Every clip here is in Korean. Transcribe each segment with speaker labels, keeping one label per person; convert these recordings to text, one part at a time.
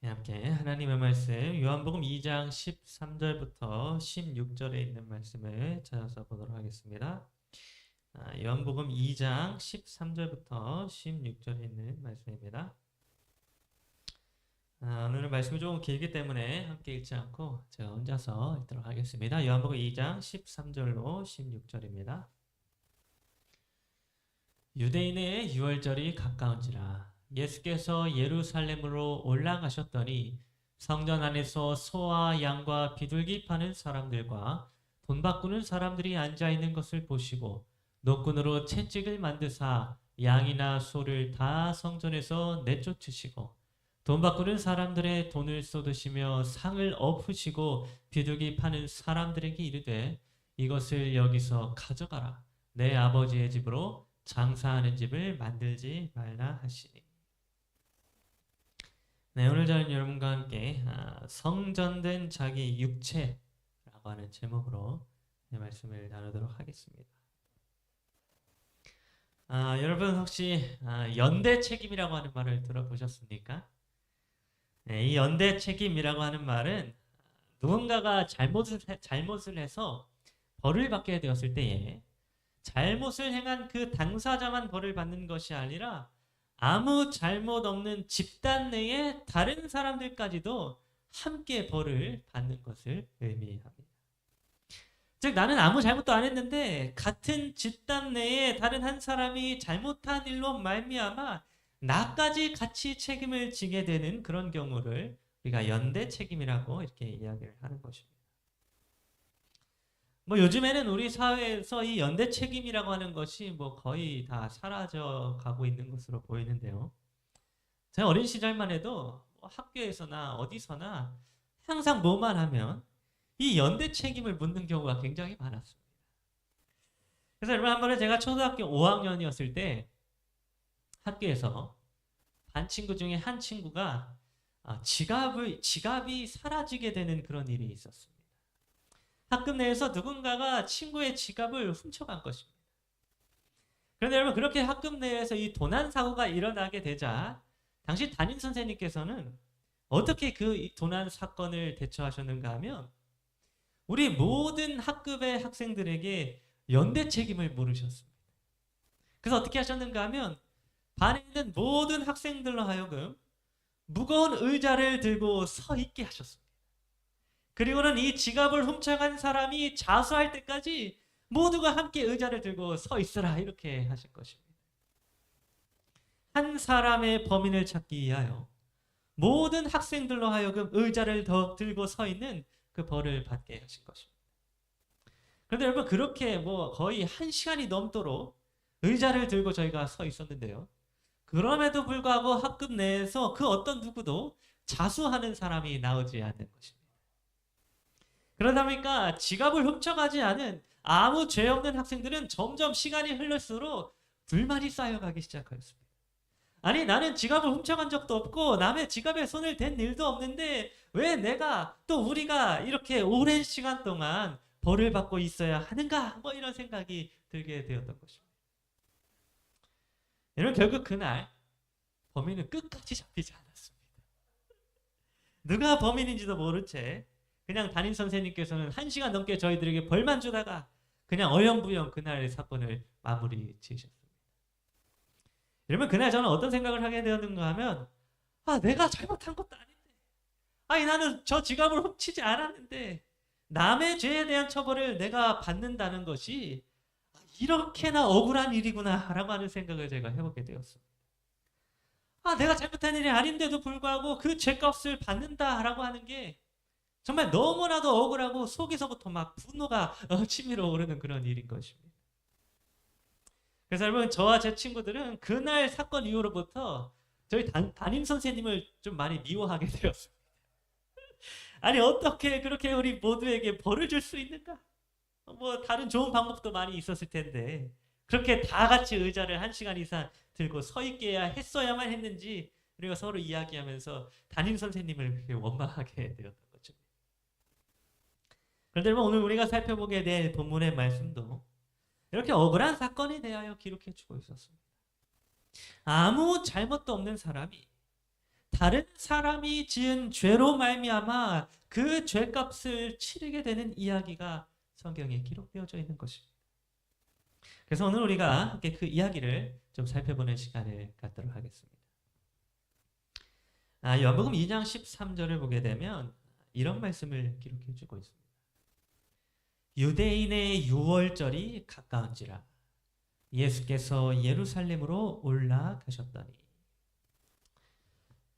Speaker 1: 함께 하나님의 말씀 요한복음 2장 13절부터 16절에 있는 말씀을 찾아서 보도록 하겠습니다. 요한복음 2장 13절부터 16절에 있는 말씀입니다. 오늘은 말씀이 조금 길기 때문에 함께 읽지 않고 제가 혼자서 읽도록 하겠습니다. 요한복음 2장 13절로 16절입니다. 유대인의 유월절이 가까운지라 예수께서 예루살렘으로 올라가셨더니 성전 안에서 소와 양과 비둘기 파는 사람들과 돈 바꾸는 사람들이 앉아 있는 것을 보시고 노끈으로 채찍을 만드사 양이나 소를 다 성전에서 내쫓으시고 돈 바꾸는 사람들의 돈을 쏟으시며 상을 엎으시고 비둘기 파는 사람들에게 이르되 이것을 여기서 가져가라. 내 아버지의 집으로 장사하는 집을 만들지 말라 하시니. 네, 오늘 저는 여러분과 함께 성전된 자기 육체라고 하는 제목으로 말씀을 나누도록 하겠습니다. 여러분 혹시 연대 책임이라고 하는 말을 들어보셨습니까? 네, 이 연대 책임이라고 하는 말은 누군가가 잘못을 해서 벌을 받게 되었을 때에 잘못을 행한 그 당사자만 벌을 받는 것이 아니라 아무 잘못 없는 집단 내의 다른 사람들까지도 함께 벌을 받는 것을 의미합니다. 즉 나는 아무 잘못도 안 했는데 같은 집단 내에 다른 한 사람이 잘못한 일로 말미암아 나까지 같이 책임을 지게 되는 그런 경우를 우리가 연대 책임이라고 이렇게 이야기를 하는 것입니다. 요즘에는 우리 사회에서 이 연대 책임이라고 하는 것이 거의 다 사라져 가고 있는 것으로 보이는데요. 제가 어린 시절만 해도 학교에서나 어디서나 항상 뭐만 하면 이 연대 책임을 묻는 경우가 굉장히 많았습니다. 그래서 여러분 한 번에 제가 초등학교 5학년이었을 때 학교에서 반 친구 중에 한 친구가 지갑이 사라지게 되는 그런 일이 있었습니다. 학급 내에서 누군가가 친구의 지갑을 훔쳐간 것입니다. 그런데 여러분 그렇게 학급 내에서 이 도난 사고가 일어나게 되자 당시 담임 선생님께서는 어떻게 그 도난 사건을 대처하셨는가 하면 우리 모든 학급의 학생들에게 연대 책임을 물으셨습니다. 그래서 어떻게 하셨는가 하면 반에 있는 모든 학생들로 하여금 무거운 의자를 들고 서 있게 하셨습니다. 그리고는 이 지갑을 훔쳐간 사람이 자수할 때까지 모두가 함께 의자를 들고 서 있으라 이렇게 하실 것입니다. 한 사람의 범인을 찾기 위하여 모든 학생들로 하여금 의자를 더 들고 서 있는 그 벌을 받게 하신 것입니다. 그런데 여러분 그렇게 거의 1시간이 넘도록 의자를 들고 저희가 서 있었는데요. 그럼에도 불구하고 학급 내에서 그 어떤 누구도 자수하는 사람이 나오지 않는 것입니다. 그러다 보니까 지갑을 훔쳐가지 않은 아무 죄 없는 학생들은 점점 시간이 흐를수록 불만이 쌓여가기 시작하였습니다. 아니 나는 지갑을 훔쳐간 적도 없고 남의 지갑에 손을 댄 일도 없는데 왜 내가 또 우리가 이렇게 오랜 시간 동안 벌을 받고 있어야 하는가 이런 생각이 들게 되었던 것입니다. 여러분 결국 그날 범인은 끝까지 잡히지 않았습니다. 누가 범인인지도 모른 채 그냥 담임 선생님께서는 1시간 넘게 저희들에게 벌만 주다가 그냥 어영부영 그날의 사건을 마무리 지으셨습니다. 여러분 그날 저는 어떤 생각을 하게 되었는가 하면 내가 잘못한 것도 아닌데 나는 저 지갑을 훔치지 않았는데 남의 죄에 대한 처벌을 내가 받는다는 것이 이렇게나 억울한 일이구나 라고 하는 생각을 제가 해보게 되었습니다. 내가 잘못한 일이 아닌데도 불구하고 그 죄값을 받는다라고 하는 게 정말 너무나도 억울하고 속에서부터 막 분노가 치밀어 오르는 그런 일인 것입니다. 그래서 여러분 저와 제 친구들은 그날 사건 이후로부터 저희 담임 선생님을 좀 많이 미워하게 되었습니다. 아니 어떻게 그렇게 우리 모두에게 벌을 줄 수 있는가? 다른 좋은 방법도 많이 있었을 텐데 그렇게 다 같이 의자를 1시간 이상 들고 서 있게 했어야만 했는지 우리가 서로 이야기하면서 담임 선생님을 원망하게 되었던 거죠. 그런데 오늘 우리가 살펴보게 될 본문의 말씀도 이렇게 억울한 사건에 대하여 기록해주고 있었습니다. 아무 잘못도 없는 사람이 다른 사람이 지은 죄로 말미암아 그 죄값을 치르게 되는 이야기가 성경에 기록되어져 있는 것입니다. 그래서 오늘 우리가 함께 그 이야기를 좀 살펴보는 시간을 갖도록 하겠습니다. 요한복음 2장 13절을 보게 되면 이런 말씀을 기록해 주고 있습니다. 유대인의 유월절이 가까운지라 예수께서 예루살렘으로 올라가셨더니.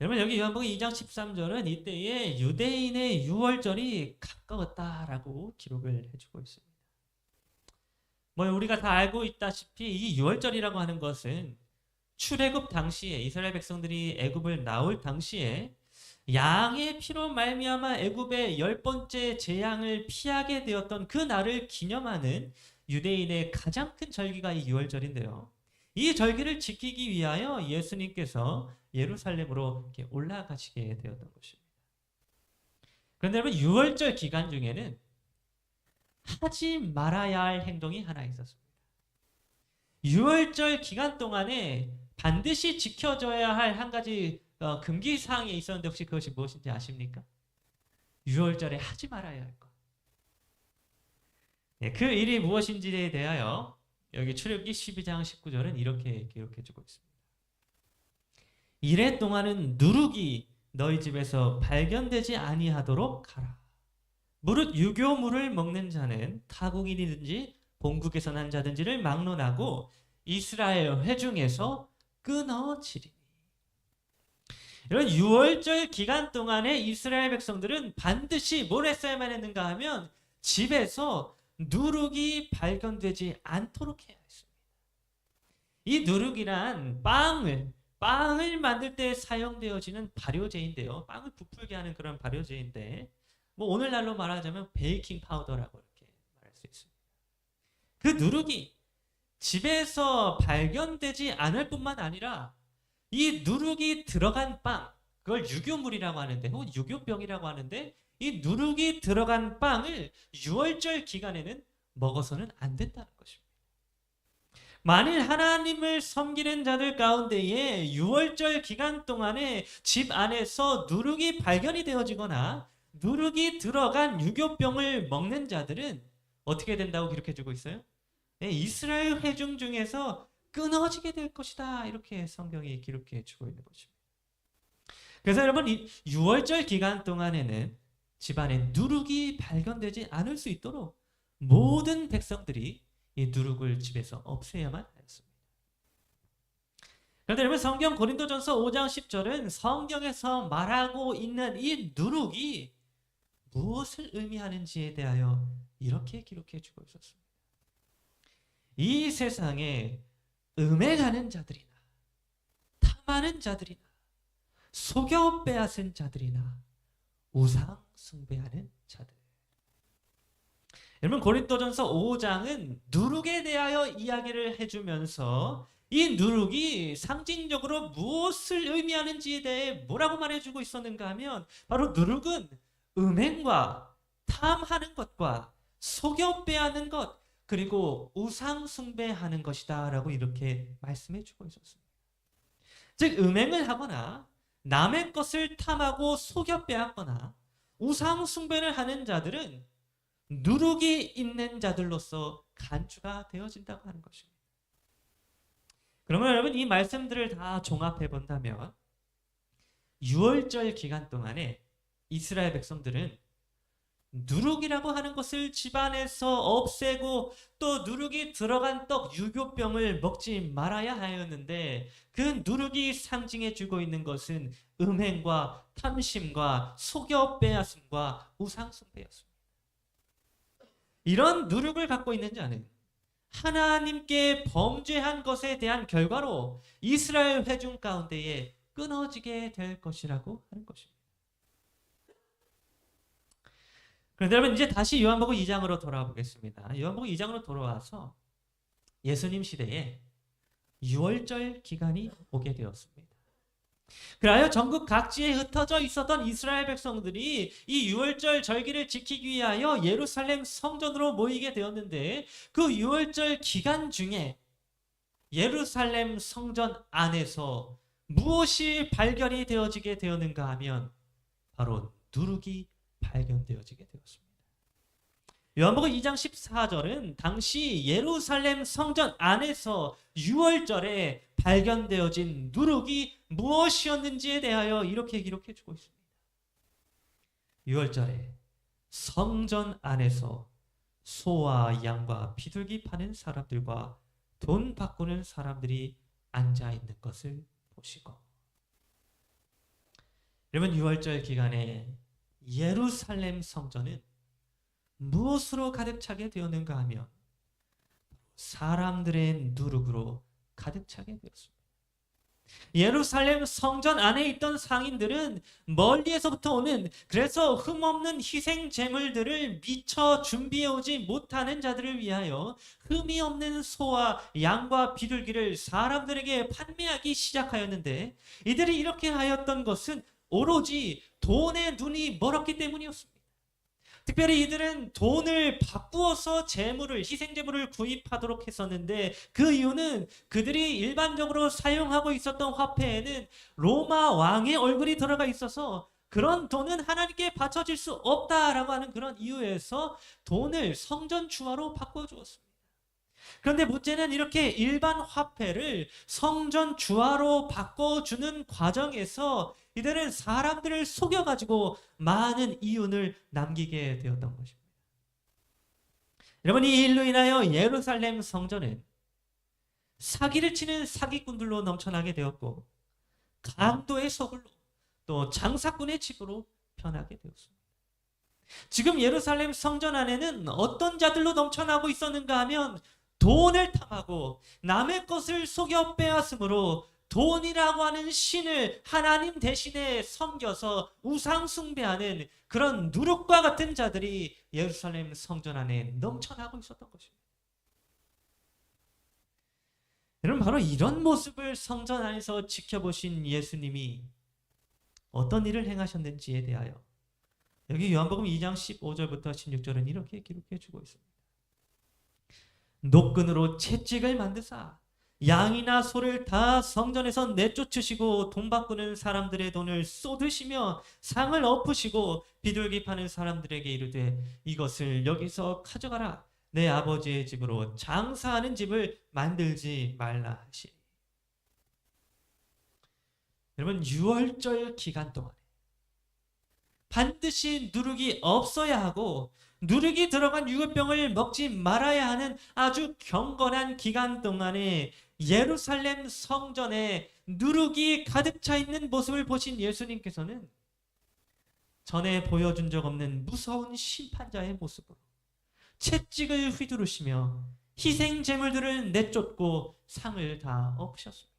Speaker 1: 여러분, 여기 요한복음 2장 13절은 이때에 유대인의 유월절이 가까웠다라고 기록을 해주고 있습니다. 우리가 다 알고 있다시피 이 유월절이라고 하는 것은 출애굽 당시에 이스라엘 백성들이 애굽을 나올 당시에 양의 피로 말미암아 애굽의 10번째 재앙을 피하게 되었던 그 날을 기념하는 유대인의 가장 큰 절기가 이 유월절인데요. 이 절기를 지키기 위하여 예수님께서 예루살렘으로 이렇게 올라가시게 되었던 것입니다. 그런데 여러분, 유월절 기간 중에는 하지 말아야 할 행동이 하나 있었습니다. 유월절 기간 동안에 반드시 지켜져야 할 한 가지 금기사항이 있었는데 혹시 그것이 무엇인지 아십니까? 유월절에 하지 말아야 할 것. 그 일이 무엇인지에 대하여 여기 출애굽기 12장 19절은 이렇게 기록해주고 있습니다. 이래 동안은 누룩이 너희 집에서 발견되지 아니하도록 하라. 무릇 유교물을 먹는 자는 타국인이든지 본국에서 난 자든지를 막론하고 이스라엘 회중에서 끊어지리니. 이런 유월절 기간 동안에 이스라엘 백성들은 반드시 뭘 했어야만 했는가 하면 집에서 누룩이 발견되지 않도록 해야 했습니다. 이 누룩이란 빵을 만들 때 사용되어지는 발효제인데요. 빵을 부풀게 하는 그런 발효제인데 오늘날로 말하자면 베이킹 파우더라고 이렇게 말할 수 있습니다. 그 누룩이 집에서 발견되지 않을 뿐만 아니라 이 누룩이 들어간 빵, 그걸 유교물이라고 하는데 혹은 유교병이라고 하는데 이 누룩이 들어간 빵을 유월절 기간에는 먹어서는 안 된다는 것입니다. 만일 하나님을 섬기는 자들 가운데에 유월절 기간 동안에 집 안에서 누룩이 발견이 되어지거나 누룩이 들어간 유교병을 먹는 자들은 어떻게 된다고 기록해주고 있어요? 이스라엘 회중 중에서 끊어지게 될 것이다. 이렇게 성경이 기록해주고 있는 것입니다. 그래서 여러분, 이 유월절 기간 동안에는 집안에 누룩이 발견되지 않을 수 있도록 모든 백성들이 이 누룩을 집에서 없애야만 하였습니다. 그런데 여러분, 성경 고린도전서 5장 10절은 성경에서 말하고 있는 이 누룩이 무엇을 의미하는지에 대하여 이렇게 기록해주고 있었습니다. 이 세상에 음행하는 자들이나 탐하는 자들이나 속여 빼앗은 자들이나 우상 숭배하는 자들. 여러분, 고린도전서 5장은 누룩에 대하여 이야기를 해주면서 이 누룩이 상징적으로 무엇을 의미하는지에 대해 뭐라고 말해주고 있었는가 하면 바로 누룩은 음행과 탐하는 것과 속여 빼앗는 것 그리고 우상 숭배하는 것이다 라고 이렇게 말씀해주고 있었습니다. 즉 음행을 하거나 남의 것을 탐하고 속여 빼앗거나 우상 숭배를 하는 자들은 누룩이 있는 자들로서 간주가 되어진다고 하는 것입니다. 그러면 여러분, 이 말씀들을 다 종합해 본다면 유월절 기간 동안에 이스라엘 백성들은 누룩이라고 하는 것을 집안에서 없애고 또 누룩이 들어간 떡 유교병을 먹지 말아야 하였는데 그 누룩이 상징해 주고 있는 것은 음행과 탐심과 속여 빼앗음과 우상 숭배였습니다. 이런 누룩을 갖고 있는 자는 하나님께 범죄한 것에 대한 결과로 이스라엘 회중 가운데에 끊어지게 될 것이라고 하는 것입니다. 그런데 여러분, 이제 다시 요한복음 2장으로 돌아와 보겠습니다. 요한복음 2장으로 돌아와서 예수님 시대에 유월절 기간이 오게 되었습니다. 그리하여 전국 각지에 흩어져 있었던 이스라엘 백성들이 이 유월절 절기를 지키기 위하여 예루살렘 성전으로 모이게 되었는데 그 유월절 기간 중에 예루살렘 성전 안에서 무엇이 발견이 되어지게 되었는가 하면 바로 누룩이 발견되어지게 되었습니다. 요한복음 2장 14절은 당시 예루살렘 성전 안에서 유월절에 발견되어진 누룩이 무엇이었는지에 대하여 이렇게 기록해 주고 있습니다. 유월절에 성전 안에서 소와 양과 비둘기 파는 사람들과 돈 바꾸는 사람들이 앉아 있는 것을 보시고, 여러분, 유월절 기간에 예루살렘 성전은 무엇으로 가득 차게 되었는가 하면 사람들의 누룩으로 가득 차게 되었습니다. 예루살렘 성전 안에 있던 상인들은 멀리에서부터 오는, 그래서 흠없는 희생 제물들을 미처 준비해 오지 못하는 자들을 위하여 흠이 없는 소와 양과 비둘기를 사람들에게 판매하기 시작하였는데, 이들이 이렇게 하였던 것은 오로지 돈에 눈이 멀었기 때문이었습니다. 특별히 이들은 돈을 바꾸어서 재물을, 희생 제물을 구입하도록 했었는데, 그 이유는 그들이 일반적으로 사용하고 있었던 화폐에는 로마 왕의 얼굴이 들어가 있어서 그런 돈은 하나님께 바쳐질 수 없다라고 하는 그런 이유에서 돈을 성전 주화로 바꿔 주었습니다. 그런데 문제는 이렇게 일반 화폐를 성전 주화로 바꿔주는 과정에서 이들은 사람들을 속여가지고 많은 이윤을 남기게 되었던 것입니다. 여러분, 이 일로 인하여 예루살렘 성전은 사기를 치는 사기꾼들로 넘쳐나게 되었고, 강도의 서굴로, 또 장사꾼의 집으로 변하게 되었습니다. 지금 예루살렘 성전 안에는 어떤 자들로 넘쳐나고 있었는가 하면 돈을 탐하고 남의 것을 속여 빼앗음으로 돈이라고 하는 신을 하나님 대신에 섬겨서 우상 숭배하는 그런 누룩과 같은 자들이 예루살렘 성전 안에 넘쳐나고 있었던 것입니다. 여러분, 바로 이런 모습을 성전 안에서 지켜보신 예수님이 어떤 일을 행하셨는지에 대하여 여기 요한복음 2장 15절부터 16절은 이렇게 기록해 주고 있습니다. 노끈으로 채찍을 만드사 양이나 소를 다 성전에서 내쫓으시고 돈 바꾸는 사람들의 돈을 쏟으시며 상을 엎으시고 비둘기 파는 사람들에게 이르되 이것을 여기서 가져가라. 내 아버지의 집으로 장사하는 집을 만들지 말라 하시니. 여러분, 유월절 기간 동안에 반드시 누룩이 없어야 하고 누룩이 들어간 유급병을 먹지 말아야 하는 아주 경건한 기간 동안에 예루살렘 성전에 누룩이 가득 차 있는 모습을 보신 예수님께서는 전에 보여준 적 없는 무서운 심판자의 모습으로 채찍을 휘두르시며 희생 제물들을 내쫓고 상을 다 엎으셨습니다.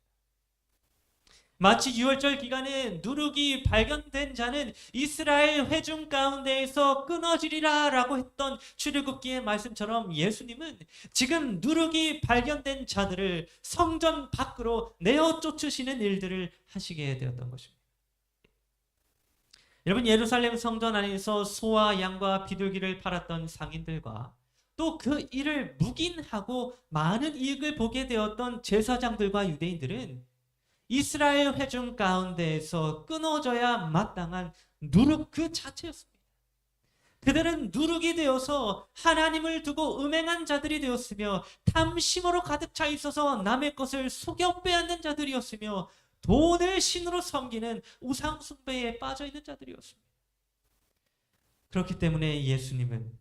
Speaker 1: 마치 유월절 기간에 누룩이 발견된 자는 이스라엘 회중 가운데에서 끊어지리라 라고 했던 출애굽기의 말씀처럼 예수님은 지금 누룩이 발견된 자들을 성전 밖으로 내어 쫓으시는 일들을 하시게 되었던 것입니다. 여러분, 예루살렘 성전 안에서 소와 양과 비둘기를 팔았던 상인들과 또 그 일을 묵인하고 많은 이익을 보게 되었던 제사장들과 유대인들은 이스라엘 회중 가운데에서 끊어져야 마땅한 누룩 그 자체였습니다. 그들은 누룩이 되어서 하나님을 두고 음행한 자들이 되었으며 탐심으로 가득 차 있어서 남의 것을 속여 빼앗는 자들이었으며 돈을 신으로 섬기는 우상 숭배에 빠져 있는 자들이었습니다. 그렇기 때문에 예수님은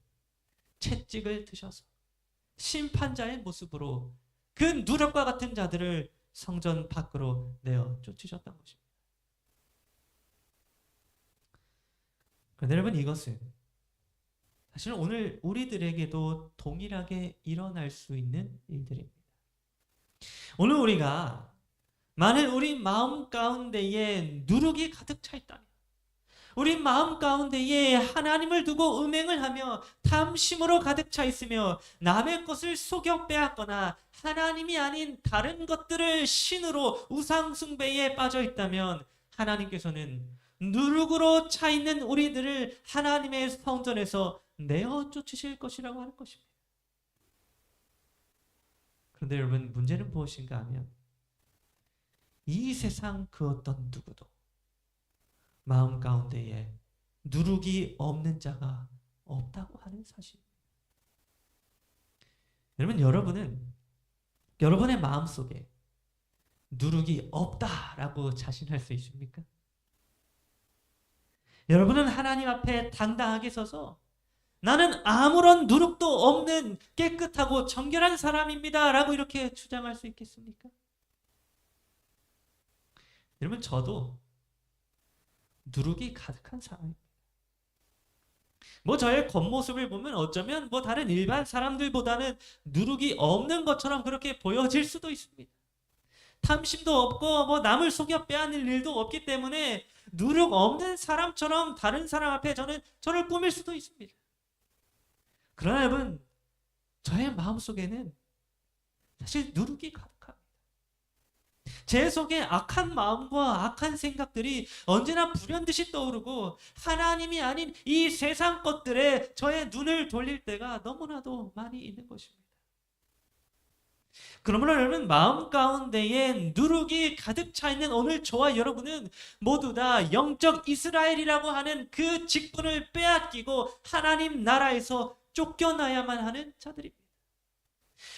Speaker 1: 채찍을 드셔서 심판자의 모습으로 그 누룩과 같은 자들을 성전 밖으로 내어 쫓으셨던 것입니다. 그런데 여러분, 이것은 사실 오늘 우리들에게도 동일하게 일어날 수 있는 일들입니다. 오늘 우리가 만일 우리 마음 가운데에 누룩이 가득 차 있다면, 우리 마음 가운데에 하나님을 두고 음행을 하며 탐심으로 가득 차 있으며 남의 것을 속여 빼앗거나 하나님이 아닌 다른 것들을 신으로 우상 숭배에 빠져 있다면 하나님께서는 누룩으로 차 있는 우리들을 하나님의 성전에서 내어 쫓으실 것이라고 하는 것입니다. 그런데 여러분, 문제는 무엇인가 하면 이 세상 그 어떤 누구도 마음 가운데에 누룩이 없는 자가 없다고 하는 사실. 여러분은 여러분의 마음속에 누룩이 없다라고 자신할 수 있습니까? 여러분은 하나님 앞에 당당하게 서서 나는 아무런 누룩도 없는 깨끗하고 정결한 사람입니다 라고 이렇게 주장할 수 있겠습니까? 여러분, 저도 누룩이 가득한 사람입니다. 저의 겉모습을 보면 어쩌면 다른 일반 사람들보다는 누룩이 없는 것처럼 그렇게 보여질 수도 있습니다. 탐심도 없고 남을 속여 빼앗을 일도 없기 때문에 누룩 없는 사람처럼 다른 사람 앞에 저를 꾸밀 수도 있습니다. 그러나 여러분, 저의 마음속에는 사실 누룩이 가득합니다. 제 속에 악한 마음과 악한 생각들이 언제나 불현듯이 떠오르고 하나님이 아닌 이 세상 것들에 저의 눈을 돌릴 때가 너무나도 많이 있는 것입니다. 그러므로 여러분, 마음 가운데에 누룩이 가득 차 있는 오늘 저와 여러분은 모두 다 영적 이스라엘이라고 하는 그 직분을 빼앗기고 하나님 나라에서 쫓겨나야만 하는 자들입니다.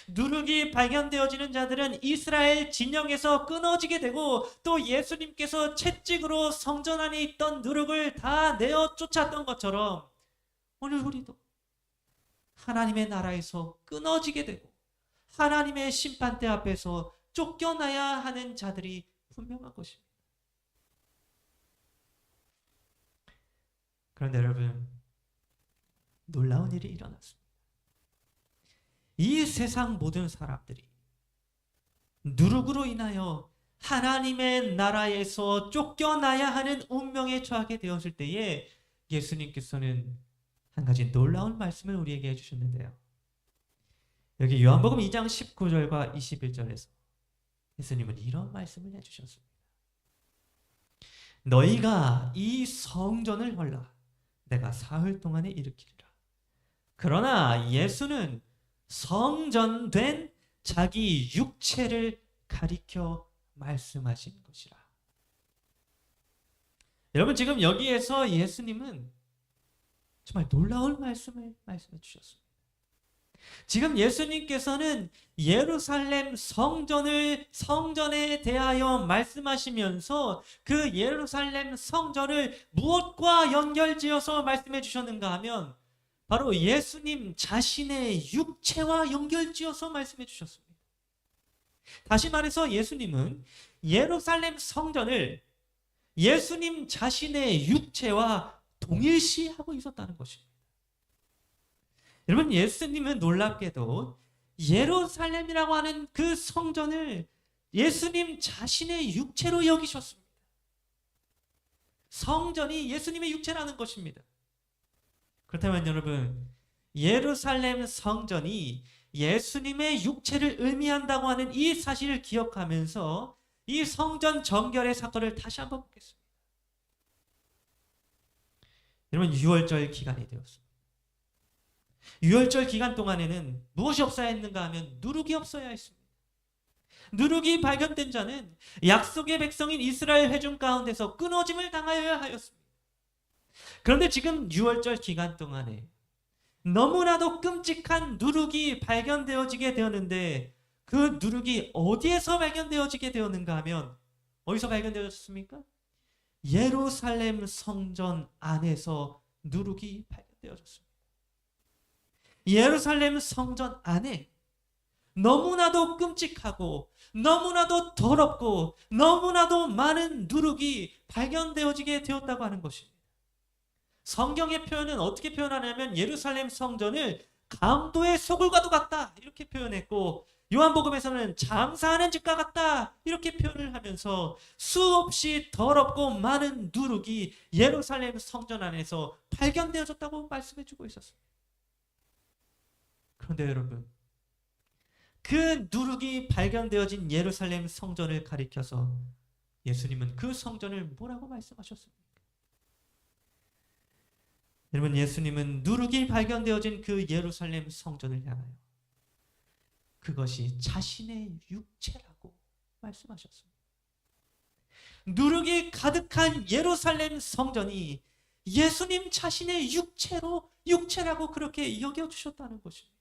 Speaker 1: 누룩이 발견되어지는 자들은 이스라엘 진영에서 끊어지게 되고 또 예수님께서 채찍으로 성전 안에 있던 누룩을 다 내어 쫓았던 것처럼 오늘 우리도 하나님의 나라에서 끊어지게 되고 하나님의 심판대 앞에서 쫓겨나야 하는 자들이 분명한 것입니다. 그런데 여러분, 놀라운 일이 일어났습니다. 이 세상 모든 사람들이 누룩으로 인하여 하나님의 나라에서 쫓겨나야 하는 운명에 처하게 되었을 때에 예수님께서는 한 가지 놀라운 말씀을 우리에게 해주셨는데요. 여기 요한복음 2장 19절과 21절에서 예수님은 이런 말씀을 해주셨습니다. 너희가 이 성전을 헐라 내가 사흘 동안에 일으키리라. 그러나 예수는 성전된 자기 육체를 가리켜 말씀하신 것이라. 여러분, 지금 여기에서 예수님은 정말 놀라운 말씀을 말씀해 주셨습니다. 지금 예수님께서는 예루살렘 성전에 대하여 말씀하시면서 그 예루살렘 성전을 무엇과 연결지어서 말씀해 주셨는가 하면 바로 예수님 자신의 육체와 연결지어서 말씀해 주셨습니다. 다시 말해서 예수님은 예루살렘 성전을 예수님 자신의 육체와 동일시하고 있었다는 것입니다. 여러분, 예수님은 놀랍게도 예루살렘이라고 하는 그 성전을 예수님 자신의 육체로 여기셨습니다. 성전이 예수님의 육체라는 것입니다. 그렇다면 여러분, 예루살렘 성전이 예수님의 육체를 의미한다고 하는 이 사실을 기억하면서 이 성전 정결의 사건을 다시 한번 보겠습니다. 여러분, 6월절 기간이 되었습니다. 6월절 기간 동안에는 무엇이 없어야 했는가 하면 누룩이 없어야 했습니다. 누룩이 발견된 자는 약속의 백성인 이스라엘 회중 가운데서 끊어짐을 당하여야 하였습니다. 그런데 지금 6월절 기간 동안에 너무나도 끔찍한 누룩이 발견되어지게 되었는데 그 누룩이 어디에서 발견되어지게 되었는가 하면 어디서 발견되었습니까? 예루살렘 성전 안에서 누룩이 발견되어졌습니다. 예루살렘 성전 안에 너무나도 끔찍하고 너무나도 더럽고 너무나도 많은 누룩이 발견되어지게 되었다고 하는 것입니다. 성경의 표현은 어떻게 표현하냐면 예루살렘 성전을 강도의 소굴과도 같다 이렇게 표현했고 요한복음에서는 장사하는 집과 같다 이렇게 표현을 하면서 수없이 더럽고 많은 누룩이 예루살렘 성전 안에서 발견되어졌다고 말씀해주고 있었습니다. 그런데 여러분, 그 누룩이 발견되어진 예루살렘 성전을 가리켜서 예수님은 그 성전을 뭐라고 말씀하셨습니까? 여러분, 예수님은 누룩이 발견되어진 그 예루살렘 성전을 향하여 그것이 자신의 육체라고 말씀하셨습니다. 누룩이 가득한 예루살렘 성전이 예수님 자신의 육체라고 그렇게 여겨주셨다는 것입니다.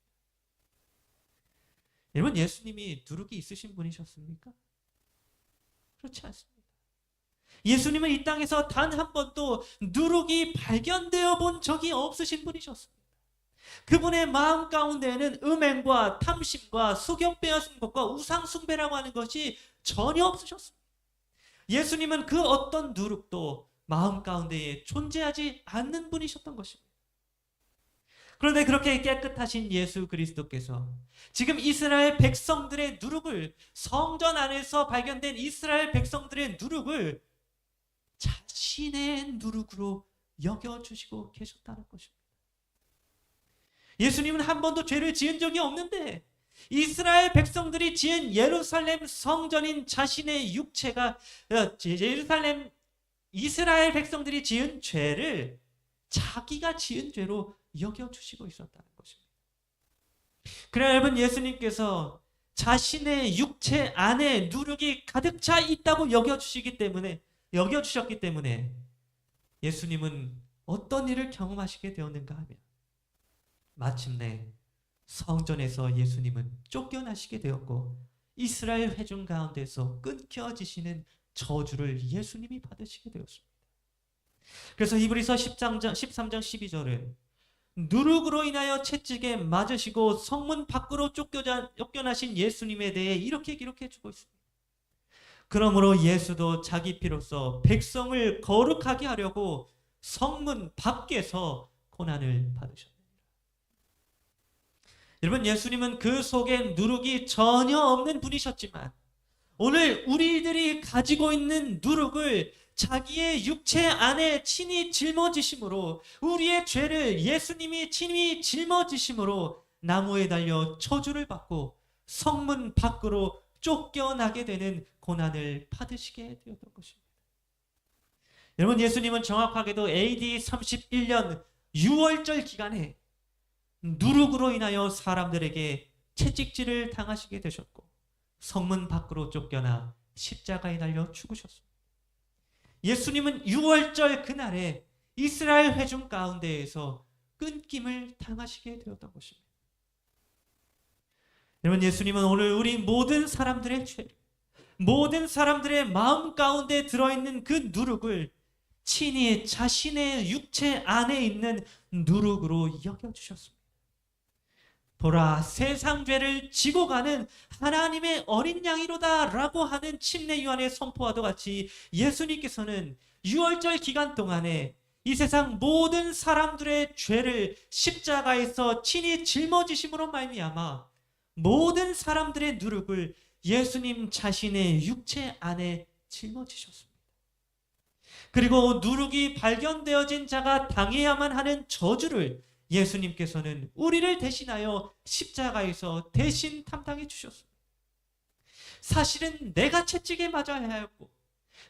Speaker 1: 여러분, 예수님이 누룩이 있으신 분이셨습니까? 그렇지 않습니다. 예수님은 이 땅에서 단 한 번도 누룩이 발견되어 본 적이 없으신 분이셨습니다. 그분의 마음 가운데에는 음행과 탐심과 속여 빼앗은 것과 우상 숭배라고 하는 것이 전혀 없으셨습니다. 예수님은 그 어떤 누룩도 마음 가운데에 존재하지 않는 분이셨던 것입니다. 그런데 그렇게 깨끗하신 예수 그리스도께서 지금 이스라엘 백성들의 누룩을, 성전 안에서 발견된 이스라엘 백성들의 누룩을 자신의 누룩으로 여겨주시고 계셨다는 것입니다. 예수님은 한 번도 죄를 지은 적이 없는데 이스라엘 백성들이 지은 예루살렘 성전인 자신의 육체가 이스라엘 백성들이 지은 죄를 자기가 지은 죄로 여겨주시고 있었다는 것입니다. 그래야 여러분, 예수님께서 자신의 육체 안에 누룩이 가득 차 있다고 여겨주셨기 때문에 예수님은 어떤 일을 경험하시게 되었는가 하면 마침내 성전에서 예수님은 쫓겨나시게 되었고 이스라엘 회중 가운데서 끊겨지시는 저주를 예수님이 받으시게 되었습니다. 그래서 히브리서 13장 12절은 누룩으로 인하여 채찍에 맞으시고 성문 밖으로 쫓겨나신 예수님에 대해 이렇게 기록해 주고 있습니다. 그러므로 예수도 자기 피로써 백성을 거룩하게 하려고 성문 밖에서 고난을 받으셨습니다. 여러분, 예수님은 그 속에 누룩이 전혀 없는 분이셨지만 오늘 우리들이 가지고 있는 누룩을 자기의 육체 안에 친히 짊어지심으로, 우리의 죄를 예수님이 친히 짊어지심으로 나무에 달려 저주를 받고 성문 밖으로 쫓겨나게 되는 고난을 받으시게 되었던 것입니다. 여러분, 예수님은 정확하게도 AD 31년 6월절 기간에 누룩으로 인하여 사람들에게 채찍질을 당하시게 되셨고 성문 밖으로 쫓겨나 십자가에 달려 죽으셨습니다. 예수님은 6월절 그날에 이스라엘 회중 가운데에서 끊김을 당하시게 되었던 것입니다. 여러분, 예수님은 오늘 우리 모든 사람들의 죄를, 모든 사람들의 마음 가운데 들어있는 그 누룩을 친히 자신의 육체 안에 있는 누룩으로 여겨주셨습니다. 보라, 세상 죄를 지고 가는 하나님의 어린 양이로다 라고 하는 침례 요한의 선포와도 같이 예수님께서는 6월절 기간 동안에 이 세상 모든 사람들의 죄를 십자가에서 친히 짊어지심으로 말미암아 모든 사람들의 누룩을 예수님 자신의 육체 안에 짊어지셨습니다. 그리고 누룩이 발견되어진 자가 당해야만 하는 저주를 예수님께서는 우리를 대신하여 십자가에서 대신 담당해 주셨습니다. 사실은 내가 채찍에 맞아야 하였고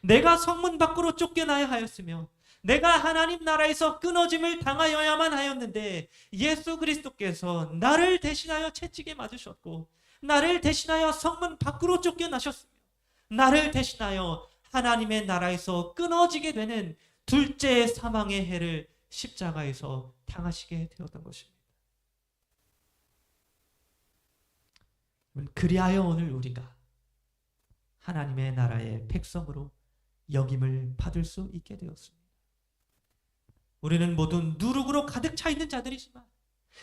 Speaker 1: 내가 성문 밖으로 쫓겨나야 하였으며 내가 하나님 나라에서 끊어짐을 당하여야만 하였는데 예수 그리스도께서 나를 대신하여 채찍에 맞으셨고 나를 대신하여 성문 밖으로 쫓겨나셨으며 나를 대신하여 하나님의 나라에서 끊어지게 되는 둘째 사망의 해를 십자가에서 당하시게 되었던 것입니다. 그리하여 오늘 우리가 하나님의 나라의 백성으로 여김을 받을 수 있게 되었습니다. 우리는 모두 누룩으로 가득 차 있는 자들이지만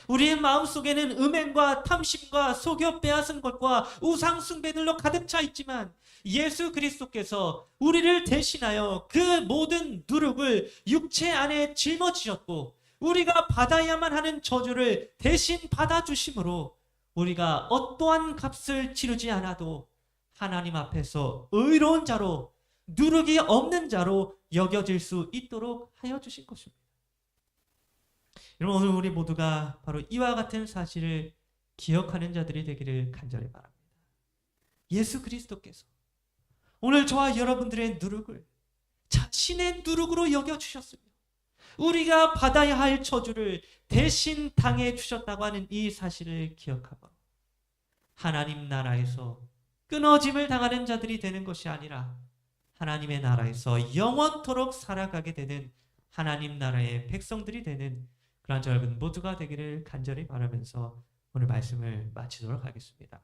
Speaker 1: 우리의 마음속에는 음행과 탐심과 속여 빼앗은 것과 우상 숭배들로 가득 차 있지만 예수 그리스도께서 우리를 대신하여 그 모든 누룩을 육체 안에 짊어지셨고 우리가 받아야만 하는 저주를 대신 받아주심으로 우리가 어떠한 값을 치르지 않아도 하나님 앞에서 의로운 자로, 누룩이 없는 자로 여겨질 수 있도록 하여 주신 것입니다. 여러분, 오늘 우리 모두가 바로 이와 같은 사실을 기억하는 자들이 되기를 간절히 바랍니다. 예수 그리스도께서 오늘 저와 여러분들의 누룩을 자신의 누룩으로 여겨주셨으며 우리가 받아야 할 저주를 대신 당해 주셨다고 하는 이 사실을 기억하고 하나님 나라에서 끊어짐을 당하는 자들이 되는 것이 아니라 하나님의 나라에서 영원토록 살아가게 되는 하나님 나라의 백성들이 되는 그런 여러분 모두가 되기를 간절히 바라면서 오늘 말씀을 마치도록 하겠습니다.